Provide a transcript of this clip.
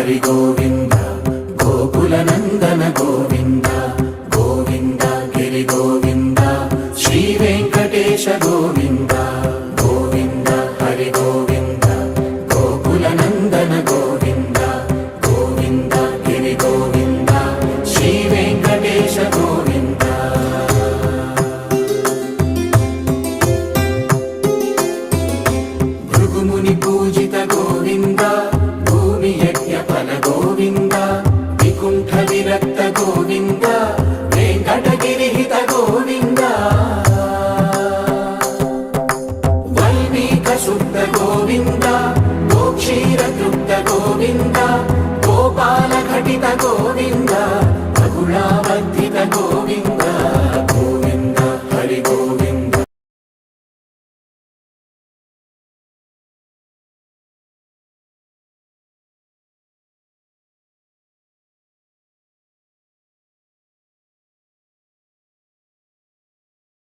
హరి గోవింద గోకుల నందన గోవింద గోవింద గిరి గోవింద శ్రీ వెంకటేశ గోవింద గోవింద హరి గోవింద గోకుల నందన గోవింద గోవింద గిరి గోవింద శ్రీ వెంకటేశ గోవింద భృగుముని పూజిత గోవింద భూమి యజ్ఞ ఫల గోవింద వికుంఠ విరక్త గోవింద వెంకటగిరిహిత గోవింద వల్మీక శుద్ధ గోవింద గోక్షీర తృప్త గోవింద గోపాల ఘటిత గోవింద